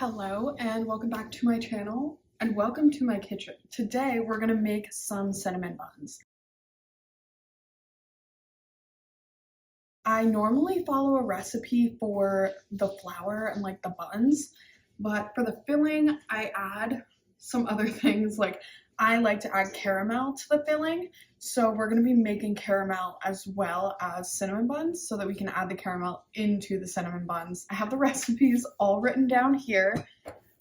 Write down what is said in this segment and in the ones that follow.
Hello and welcome back to my channel and welcome to my kitchen. Today we're gonna make some cinnamon buns. I normally follow a recipe for the flour and like the buns, but for the filling I add some other things. Like I like to add caramel to the filling, so we're gonna be making caramel as well as cinnamon buns so that we can add the caramel into the cinnamon buns. I have the recipes all written down here.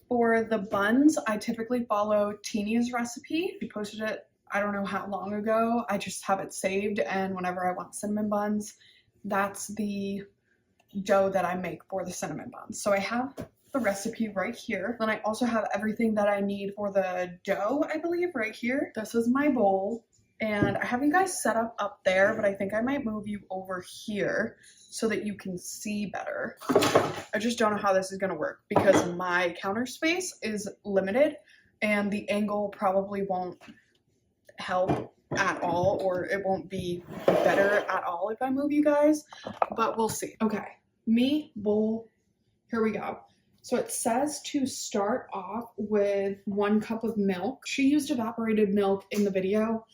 For the buns, I typically follow Teeny's recipe. She posted it, I don't know how long ago. I just have it saved, and whenever I want cinnamon buns, that's the dough that I make for the cinnamon buns. So I have the recipe right here. Then I also have everything that I need for the dough, I believe, right here. This is my bowl. And I have you guys set up there, but I think I might move you over here so that you can see better. I just don't know how this is gonna work because my counter space is limited and the angle probably won't help at all, or it won't be better at all if I move you guys, but we'll see. Okay, bowl, here we go. So it says to start off with 1 cup of milk. She used evaporated milk in the video.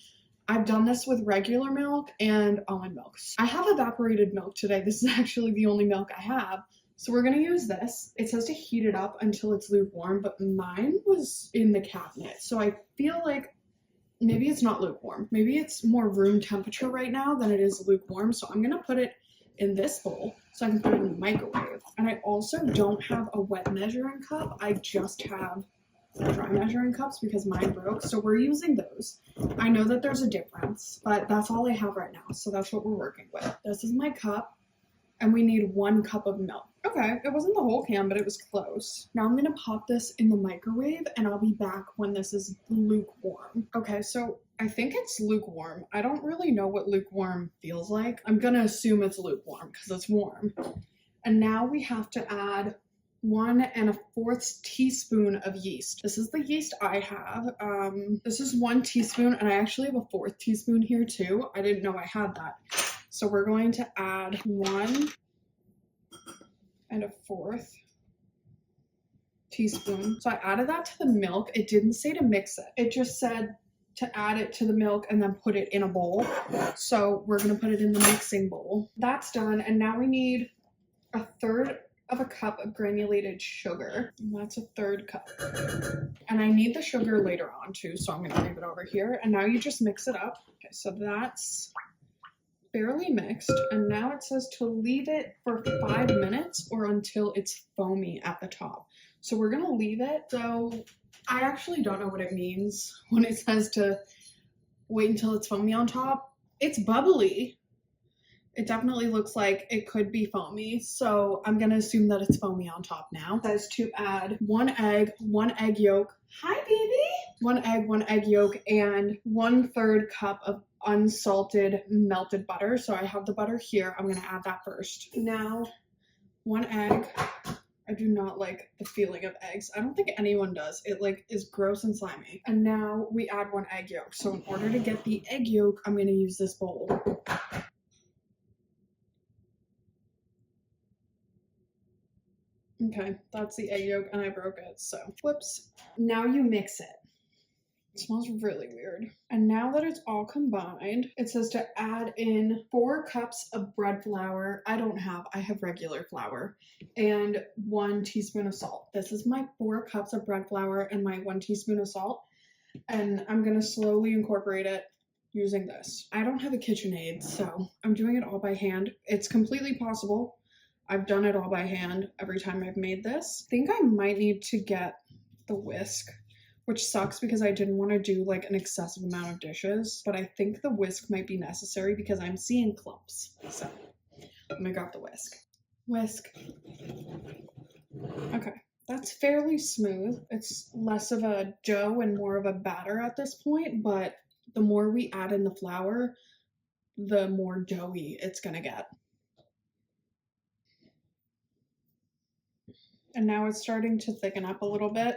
I've done this with regular milk and almond milk. I have evaporated milk today. This is actually the only milk I have. So we're gonna use this. It says to heat it up until it's lukewarm, but mine was in the cabinet. So I feel like maybe it's not lukewarm. Maybe it's more room temperature right now than it is lukewarm. So I'm gonna put it in this bowl so I can put it in the microwave. And I also don't have a wet measuring cup. I just have dry measuring cups because mine broke, so we're using those. I know that there's a difference, but that's all I have right now, so that's what we're working with. This is my cup, and we need 1 cup of milk. Okay, it wasn't the whole can, but it was close. Now I'm gonna pop this in the microwave, and I'll be back when this is lukewarm. Okay, so I think it's lukewarm. I don't really know what lukewarm feels like. I'm gonna assume it's lukewarm because it's warm. And now we have to add 1 1/4 teaspoon of yeast. This is the yeast I have. This is 1 teaspoon, and I actually have a 4th teaspoon here too. I didn't know I had that. So we're going to add 1 1/4 teaspoon. So I added that to the milk. It didn't say to mix it. It just said to add it to the milk and then put it in a bowl. So we're gonna put it in the mixing bowl. That's done, and now we need 1/3 of a cup of granulated sugar. And that's 1/3 cup. And I need the sugar later on too, so I'm gonna leave it over here. And now you just mix it up. Okay, so that's barely mixed. And now it says to leave it for 5 minutes or until it's foamy at the top. So we're gonna leave it. So I actually don't know what it means when it says to wait until it's foamy on top. It's bubbly. It definitely looks like it could be foamy, so I'm gonna assume that it's foamy on top now. It says to add 1 egg, 1 egg yolk. Hi, baby! 1 egg, 1 egg yolk, and 1/3 cup of unsalted melted butter. So I have the butter here. I'm gonna add that first. Now, 1 egg. I do not like the feeling of eggs. I don't think anyone does. It like is gross and slimy. And now we add 1 egg yolk. So in order to get the egg yolk, I'm gonna use this bowl. Okay, that's the egg yolk and I broke it, so whoops. Now you mix it. It smells really weird. And now that it's all combined, it says to add in 4 cups of bread flour. I have regular flour, and 1 teaspoon of salt. This is my 4 cups of bread flour and my 1 teaspoon of salt. And I'm gonna slowly incorporate it using this. I don't have a KitchenAid, so I'm doing it all by hand. It's completely possible. I've done it all by hand every time I've made this. I think I might need to get the whisk, which sucks because I didn't want to do like an excessive amount of dishes, but I think the whisk might be necessary because I'm seeing clumps. So I'm gonna grab the whisk. Whisk. Okay, that's fairly smooth. It's less of a dough and more of a batter at this point, but the more we add in the flour, the more doughy it's gonna get. And now it's starting to thicken up a little bit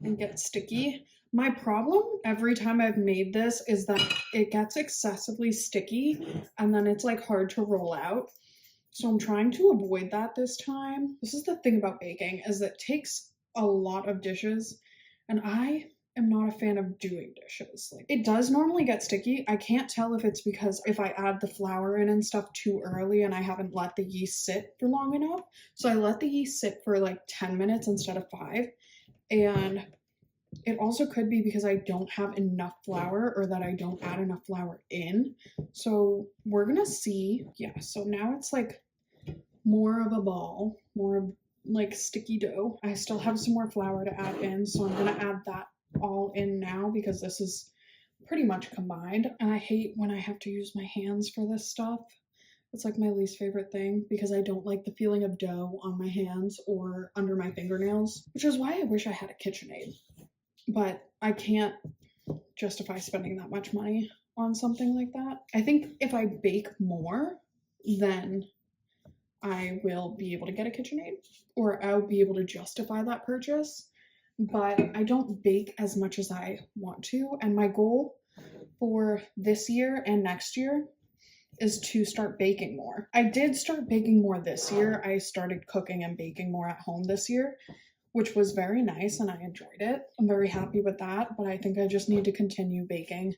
and get sticky. My problem every time I've made this is that it gets excessively sticky and then it's like hard to roll out. So I'm trying to avoid that this time. This is the thing about baking, is it takes a lot of dishes, and I am not a fan of doing dishes. Like, it does normally get sticky. I can't tell if it's because if I add the flour in and stuff too early and I haven't let the yeast sit for long enough. So I let the yeast sit for like 10 minutes instead of 5. And it also could be because I don't have enough flour or that I don't add enough flour in. So we're gonna see. Yeah, so now it's like more of a ball, more of like sticky dough. I still have some more flour to add in, so I'm gonna add that all in now because this is pretty much combined. And I hate when I have to use my hands for this stuff. It's like my least favorite thing because I don't like the feeling of dough on my hands or under my fingernails, which is why I wish I had a KitchenAid. But I can't justify spending that much money on something like that. I think if I bake more, then I will be able to get a KitchenAid, or I'll be able to justify that purchase. But I don't bake as much as I want to, and my goal for this year and next year is to start baking more. I did start baking more this year. I started cooking and baking more at home this year, which was very nice and I enjoyed it. I'm very happy with that, but I think I just need to continue baking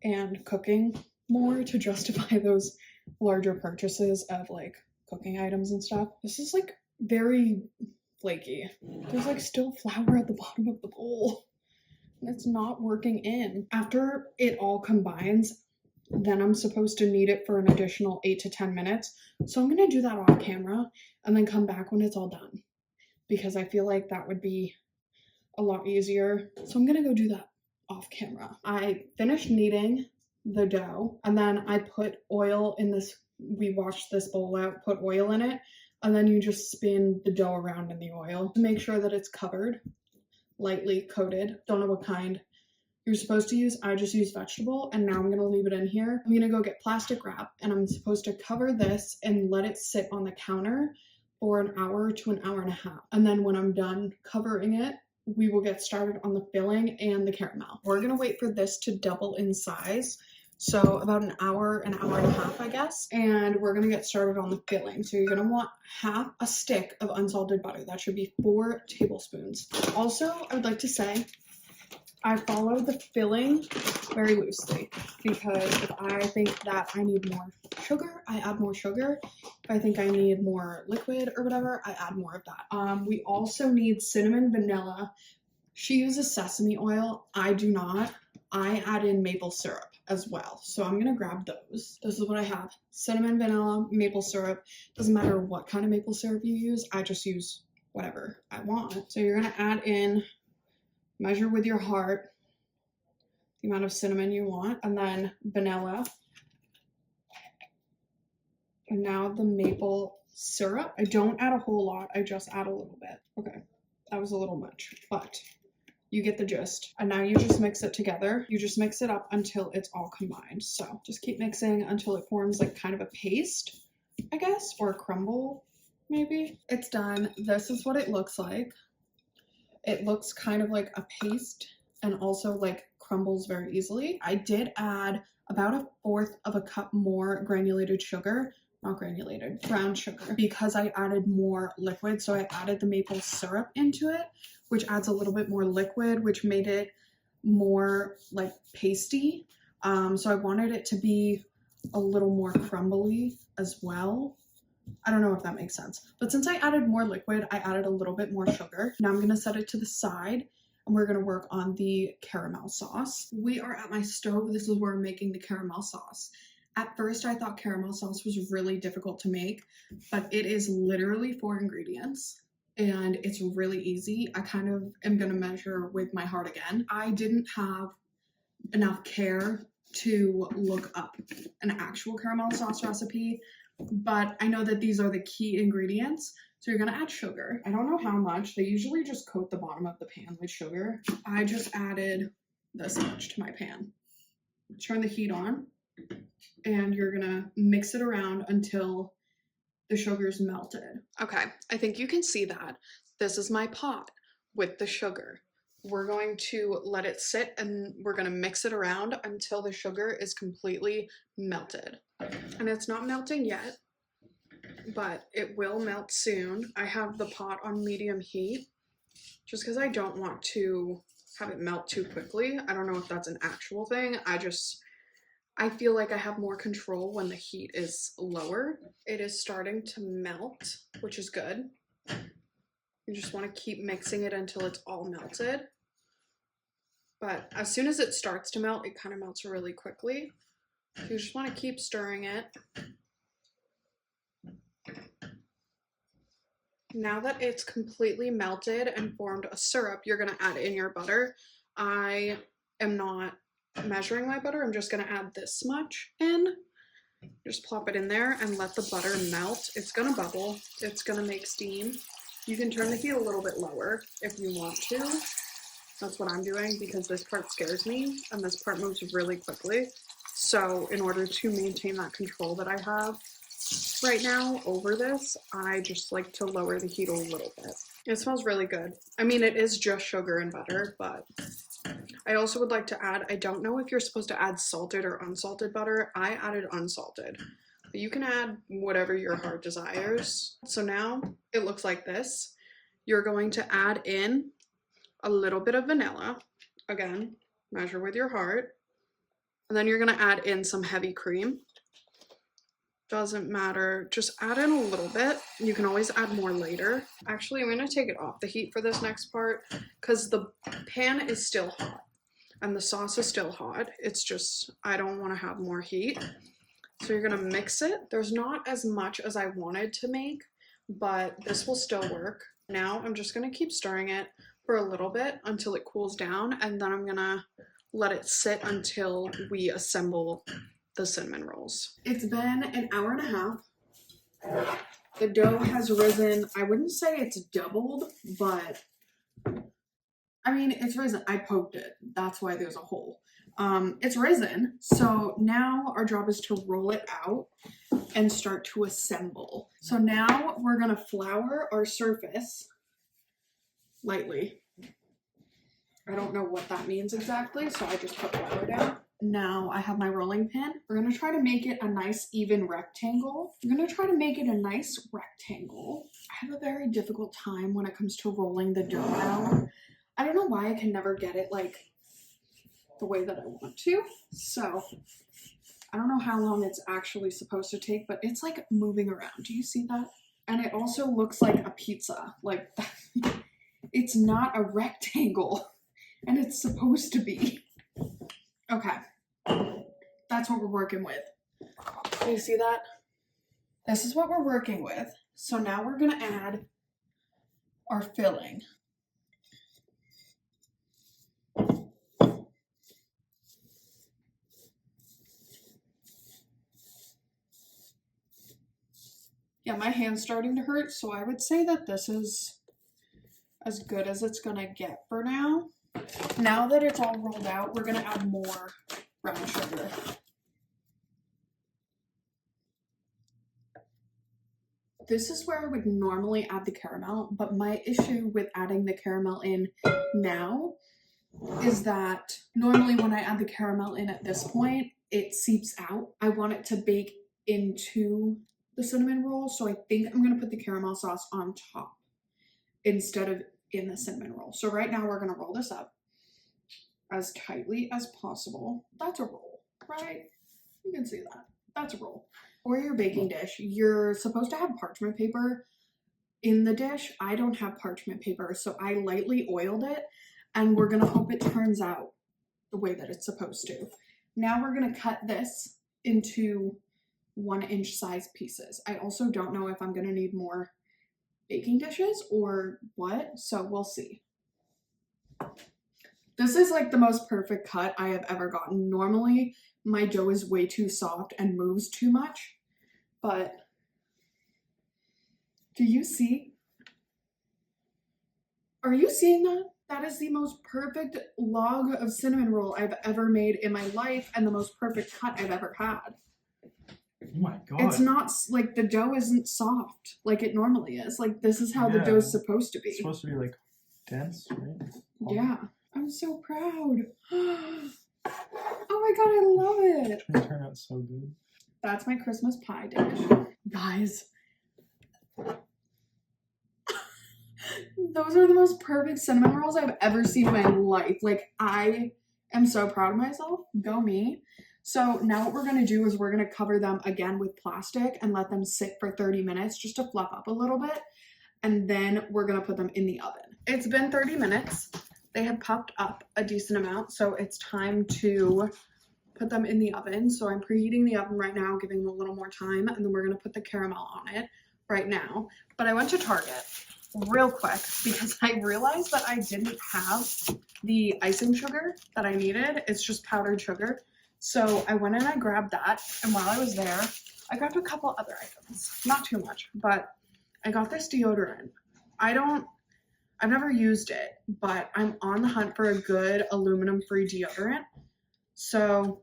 and cooking more to justify those larger purchases of like cooking items and stuff. This is like very flaky. There's like still flour at the bottom of the bowl. And it's not working in. After it all combines, then I'm supposed to knead it for an additional 8 to 10 minutes. So I'm gonna do that off camera and then come back when it's all done, because I feel like that would be a lot easier. So I'm gonna go do that off camera. I finished kneading the dough and then I put oil in this, we washed this bowl out, put oil in it, and then you just spin the dough around in the oil to make sure that it's covered, lightly coated. Don't know what kind you're supposed to use. I just use vegetable, and now I'm gonna leave it in here. I'm gonna go get plastic wrap and I'm supposed to cover this and let it sit on the counter for an hour to an hour and a half. And then when I'm done covering it, we will get started on the filling and the caramel. We're gonna wait for this to double in size. So about an hour and a half, I guess. And we're gonna get started on the filling. So you're gonna want half a stick of unsalted butter. That should be 4 tablespoons. Also, I would like to say, I follow the filling very loosely because if I think that I need more sugar, I add more sugar. If I think I need more liquid or whatever, I add more of that. We also need cinnamon, vanilla. She uses sesame oil. I do not. I add in maple syrup as well. So I'm gonna grab those. This is what I have. Cinnamon, vanilla, maple syrup. Doesn't matter what kind of maple syrup you use. I just use whatever I want. So you're gonna add in, measure with your heart the amount of cinnamon you want, and then vanilla. And now the maple syrup. I don't add a whole lot, I just add a little bit. Okay, that was a little much, but you get the gist. And now you just mix it together. You just mix it up until it's all combined. So just keep mixing until it forms like kind of a paste, I guess, or a crumble, maybe. It's done. This is what it looks like. It looks kind of like a paste and also like crumbles very easily. I did add about 1/4 of a cup more granulated sugar, not granulated, brown sugar, because I added more liquid. So I added the maple syrup into it, which adds a little bit more liquid, which made it more like pasty. So I wanted it to be a little more crumbly as well. I don't know if that makes sense. But since I added more liquid, I added a little bit more sugar. Now I'm going to set it to the side and we're going to work on the caramel sauce. We are at my stove. This is where I'm making the caramel sauce. At first, I thought caramel sauce was really difficult to make, but it is literally 4 ingredients and it's really easy. I kind of am going to measure with my heart again. I didn't have enough care to look up an actual caramel sauce recipe, but I know that these are the key ingredients. So you're gonna add sugar. I don't know how much. They usually just coat the bottom of the pan with sugar. I just added this much to my pan. Turn the heat on and you're gonna mix it around until the sugar's melted. Okay, I think you can see that. This is my pot with the sugar. We're going to let it sit and we're gonna mix it around until the sugar is completely melted. And it's not melting yet, but it will melt soon. I have the pot on medium heat just because I don't want to have it melt too quickly. I don't know if that's an actual thing. I feel like I have more control when the heat is lower. It is starting to melt, which is good. You just want to keep mixing it until it's all melted. But as soon as it starts to melt, it kind of melts really quickly. So you just want to keep stirring it. Now that it's completely melted and formed a syrup, you're going to add in your butter. I am not measuring my butter. I'm just going to add this much in. Just plop it in there and let the butter melt. It's going to bubble. It's going to make steam. You can turn the heat a little bit lower if you want to. That's what I'm doing because this part scares me and this part moves really quickly. So in order to maintain that control that I have right now over this, I just like to lower the heat a little bit. It smells really good. I mean, it is just sugar and butter, but I also would like to add, I don't know if you're supposed to add salted or unsalted butter. I added unsalted, but you can add whatever your heart desires. So now it looks like this. You're going to add in a little bit of vanilla. Again, measure with your heart. And then you're going to add in some heavy cream. Doesn't matter, just add in a little bit. You can always add more later. Actually, I'm gonna take it off the heat for this next part because the pan is still hot and the sauce is still hot. It's just, I don't wanna have more heat. So you're gonna mix it. There's not as much as I wanted to make, but this will still work. Now I'm just gonna keep stirring it for a little bit until it cools down, and then I'm gonna let it sit until we assemble the cinnamon rolls. It's been an hour and a half. The dough has risen. I wouldn't say it's doubled, but I mean, it's risen. I poked it. That's why there's a hole. It's risen. So now our job is to roll it out and start to assemble. So now we're going to flour our surface lightly. I don't know what that means exactly, so I just put flour down. Now I have my rolling pin. We're gonna try to make it a nice even rectangle. I have a very difficult time when it comes to rolling the dough out. I don't know why I can never get it like the way that I want to. So I don't know how long it's actually supposed to take, but it's like moving around. Do you see that? And it also looks like a pizza. Like it's not a rectangle and it's supposed to be. Okay, that's what we're working with. Do you see that? This is what we're working with. So now we're gonna add our filling. Yeah, my hand's starting to hurt, so I would say that this is as good as it's gonna get for now. Now that it's all rolled out, we're gonna add more brown sugar. This is where I would normally add the caramel, but my issue with adding the caramel in now is that normally when I add the caramel in at this point, it seeps out. I want it to bake into the cinnamon roll, so I think I'm gonna put the caramel sauce on top instead of in the cinnamon roll. So right now we're gonna roll this up as tightly as possible. That's a roll, right? You can see that. That's a roll. For your baking dish, you're supposed to have parchment paper in the dish. I don't have parchment paper, so I lightly oiled it, and we're gonna hope it turns out the way that it's supposed to. Now we're gonna cut this into 1-inch size pieces. I also don't know if I'm gonna need more baking dishes or what, so we'll see. This is like the most perfect cut I have ever gotten. Normally, my dough is way too soft and moves too much, but do you see? Are you seeing that? That is the most perfect log of cinnamon roll I've ever made in my life and the most perfect cut I've ever had. Oh my god. It's not like the dough isn't soft like it normally is. Like this is how the dough's supposed to be. It's supposed to be like dense, right? Yeah. I'm so proud. Oh my god, I love it. It turned out so good. That's my Christmas pie dish. Guys. Those are the most perfect cinnamon rolls I've ever seen in my life. Like, I am so proud of myself. Go me. So now what we're going to do is we're going to cover them again with plastic and let them sit for 30 minutes just to fluff up a little bit. And then we're going to put them in the oven. It's been 30 minutes. They have puffed up a decent amount, so it's time to put them in the oven. So I'm preheating the oven right now, giving them a little more time, and then we're going to put the caramel on it right now. But I went to Target real quick because I realized that I didn't have the icing sugar that I needed. It's just powdered sugar. So I went and I grabbed that, and while I was there, I grabbed a couple other items. Not too much, but I got this deodorant. I've never used it, but I'm on the hunt for a good aluminum-free deodorant. So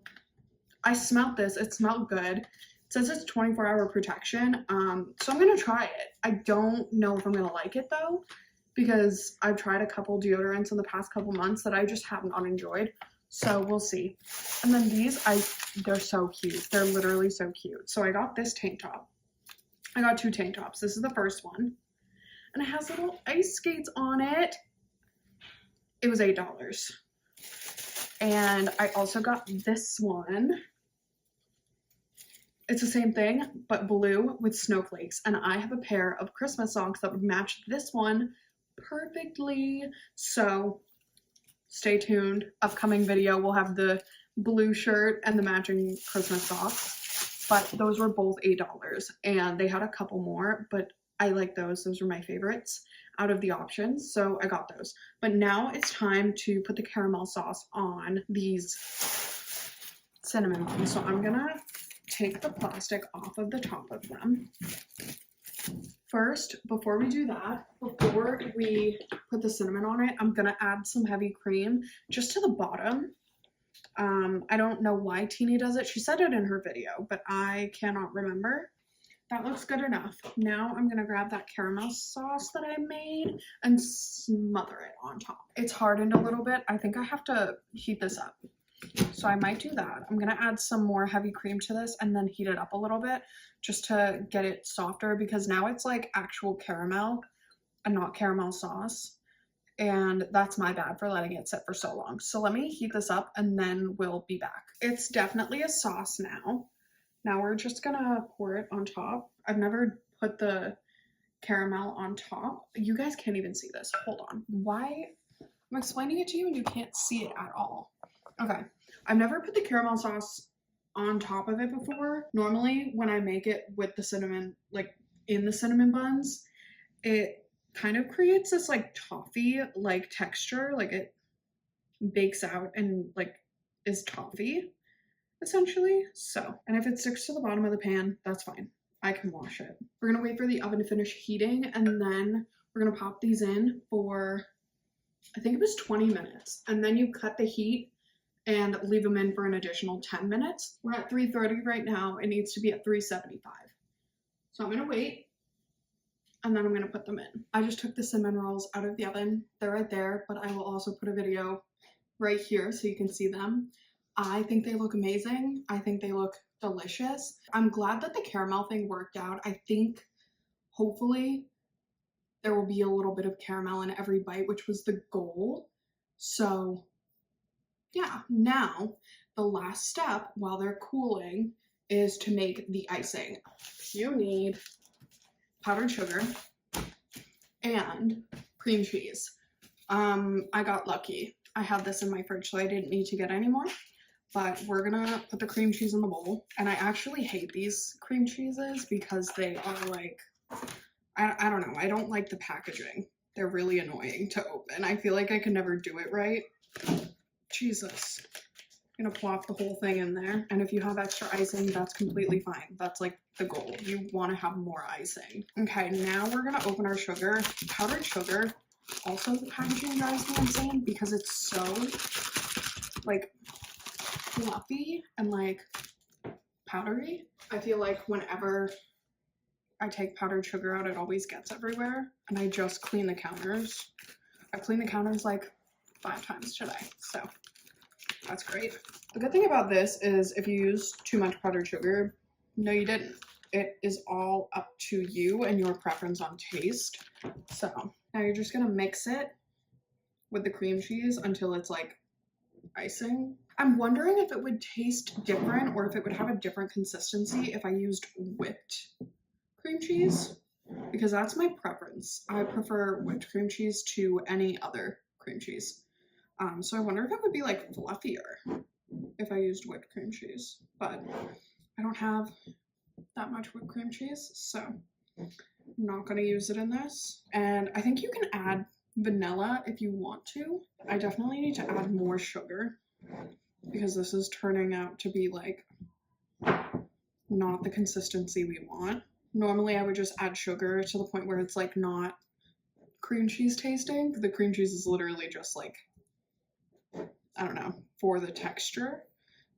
I smelled this. It smelled good. It says it's 24-hour protection. So I'm going to try it. I don't know if I'm going to like it, though, because I've tried a couple deodorants in the past couple months that I just have not enjoyed. So we'll see. And then these, they're so cute. They're literally so cute. So I got this tank top. I got 2 tank tops. This is the first one. And it has little ice skates on it. It was $8. And I also got this one. It's the same thing, but blue with snowflakes. And I have a pair of Christmas socks that would match this one perfectly. So stay tuned. Upcoming video, we'll have the blue shirt and the matching Christmas socks. But those were both $8. And they had a couple more, but I like those. Those were my favorites out of the options. So I got those. But now it's time to put the caramel sauce on these cinnamon buns. So I'm gonna take the plastic off of the top of them. First, before we do that, before we put the cinnamon on it, I'm gonna add some heavy cream just to the bottom. I don't know why Teeny does it. She said it in her video, but I cannot remember. That looks good enough. Now I'm gonna grab that caramel sauce that I made and smother it on top. It's hardened a little bit. I think I have to heat this up. So I might do that. I'm gonna add some more heavy cream to this and then heat it up a little bit just to get it softer, because now it's like actual caramel and not caramel sauce. And that's my bad for letting it sit for so long. So let me heat this up and then we'll be back. It's definitely a sauce now. Now we're just gonna pour it on top. I've never put the caramel on top. You guys can't even see this. Hold on. Why? I'm explaining it to you and you can't see it at all. Okay. I've never put the caramel sauce on top of it before. Normally when I make it with the cinnamon, like in the cinnamon buns, it kind of creates this like toffee like texture. Like it bakes out and like is toffee essentially. So, and if it sticks to the bottom of the pan, that's fine. I can wash it. We're gonna wait for the oven to finish heating and then we're gonna pop these in for, I think it was 20 minutes. And then you cut the heat and leave them in for an additional 10 minutes. We're at 330 right now. It needs to be at 375. So I'm gonna wait and then I'm gonna put them in. I just took the cinnamon rolls out of the oven. They're right there, but I will also put a video right here so you can see them. I think they look amazing. I think they look delicious. I'm glad that the caramel thing worked out. I think hopefully there will be a little bit of caramel in every bite, which was the goal. So yeah, now the last step while they're cooling is to make the icing. You need powdered sugar and cream cheese. I got lucky. I had this in my fridge, so I didn't need to get any more. But we're gonna put the cream cheese in the bowl. And I actually hate these cream cheeses because they are like, I don't know. I don't like the packaging. They're really annoying to open. I feel like I can never do it right. Jesus. I'm gonna plop the whole thing in there. And if you have extra icing, that's completely fine. That's like the goal. You wanna have more icing. Okay, now we're gonna open our sugar. Powdered sugar. Also, the packaging drives me insane because it's so like fluffy and like powdery. I feel like whenever I take powdered sugar out, it always gets everywhere. And I just clean the counters. I've cleaned the counters like 5 times today, so that's great. The good thing about this is if you use too much powdered sugar, no you didn't. It is all up to you and your preference on taste. So, Now you're just gonna mix it with the cream cheese until it's like icing. I'm wondering if it would taste different or if it would have a different consistency if I used whipped cream cheese, because that's my preference. I prefer whipped cream cheese to any other cream cheese. So I wonder if it would be like fluffier if I used whipped cream cheese, but I don't have that much whipped cream cheese, so I'm not gonna use it in this. And I think you can add vanilla if you want to. I definitely need to add more sugar because this is turning out to be like not the consistency we want. Normally I would just add sugar to the point where it's like not cream cheese tasting. The cream cheese is literally just like, I don't know, for the texture.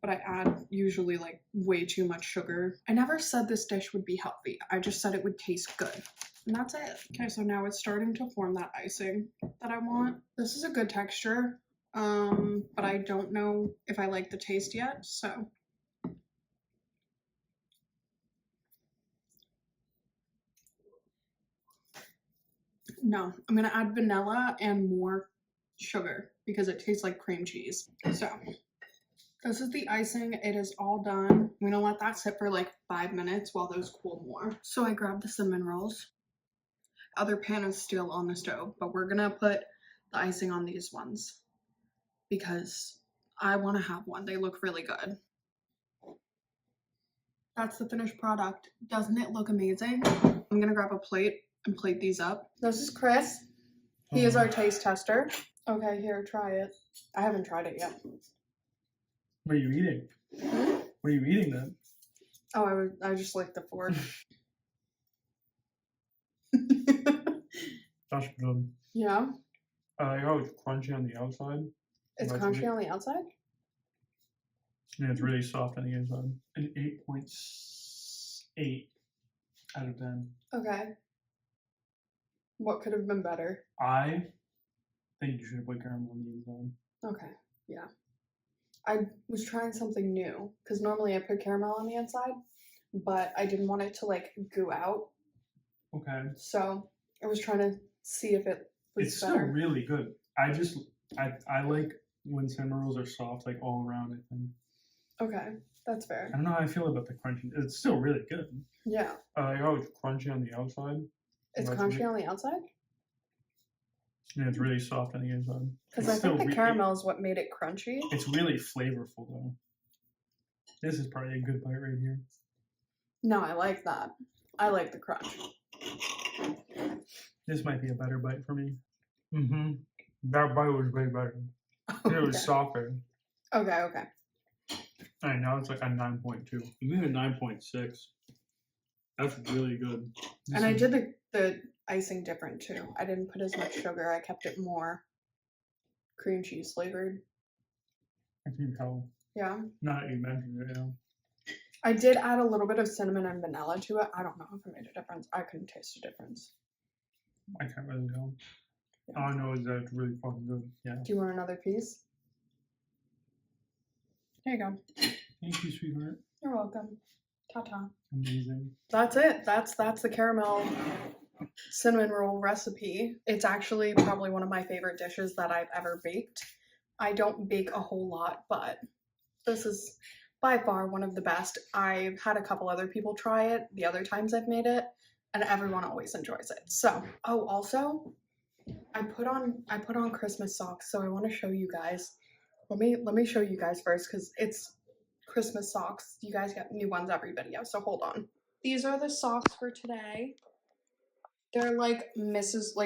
But I add usually like way too much sugar. I never said this dish would be healthy. I just said it would taste good. And that's it. Okay, so now it's starting to form that icing that I want. This is a good texture, but I don't know if I like the taste yet, so. No, I'm gonna add vanilla and more sugar because it tastes like cream cheese. So this is the icing. It is all done. I'm gonna let that sit for like 5 minutes while those cool more. So I grabbed the cinnamon rolls. Other pan is still on the stove, but we're gonna put the icing on these ones because I want to have one. They look really good. That's the finished product. Doesn't it look amazing? I'm gonna grab a plate and plate these up. This is Chris. He is our taste tester. Okay, here, try it. I haven't tried it yet. What are you eating? Hmm? What are you eating then? Oh, I just licked the fork. That's good. Yeah, I like how it's crunchy on the outside. it's That's crunchy really- on the outside. And it's really soft on the inside. An 8.8 out of 10. Okay. What could have been better? I think you should have put caramel on the inside. Okay, yeah. I was trying something new because normally I put caramel on the inside, but I didn't want it to like goo out. Okay. So I was trying to see if it was It's better. still really good. I like when cinnamon rolls are soft, like all around, I think. Okay, that's fair. I don't know how I feel about the crunchy. It's still really good. Yeah, I like how it's crunchy on the outside. it's That's crunchy really- on the outside And it's really soft on the inside. because It's I think still the caramel is what made it crunchy. It's really flavorful though. This is probably a good bite right here. No, I like that. I like the crunch. This might be a better bite for me. Mm-hmm. That bite was way better. It was softer. Okay, okay. Alright, now it's like a 9.2. Even a 9.6. That's really good. And I did the icing different too. I didn't put as much sugar. I kept it more cream cheese flavored. I can tell. Yeah. Now that you mentioned it, yeah. I did add a little bit of cinnamon and vanilla to it. I don't know if it made a difference. I couldn't taste a difference. I can't really tell. Yeah. All I know is that it's really fucking good. Yeah. Do you want another piece? There you go. Thank you, sweetheart. You're welcome. Ta-ta. Amazing. That's it. That's the caramel cinnamon roll recipe. It's actually probably one of my favorite dishes that I've ever baked. I don't bake a whole lot, but this is by far one of the best. I've had a couple other people try it the other times I've made it, and everyone always enjoys it. So, oh, also, I put on Christmas socks, so I want to show you guys. Let me show you guys first because it's Christmas socks. You guys get new ones every video, so hold on. These are the socks for today. They're like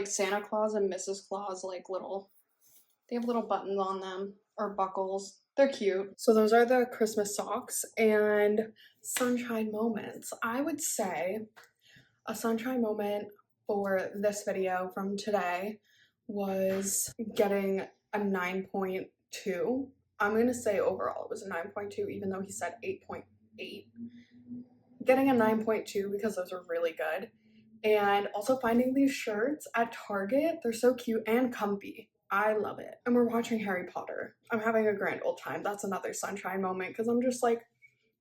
Santa Claus and Mrs. Claus, like they have little buttons on them or buckles. They're cute. So those are the Christmas socks and sunshine moments. I would say a sunshine moment for this video from today was getting a 9.2. I'm going to say overall it was a 9.2 even though he said 8.8. Getting a 9.2 because those are really good. And also finding these shirts at Target. They're so cute and comfy. I love it. And we're watching Harry Potter. I'm having a grand old time. That's another sunshine moment because I'm just like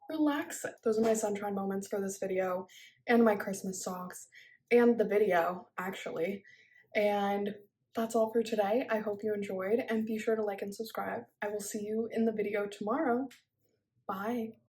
relaxing. Those are my sunshine moments for this video and my Christmas socks and the video actually. And that's all for today. I hope you enjoyed, and be sure to like and subscribe. I will see you in the video tomorrow. Bye.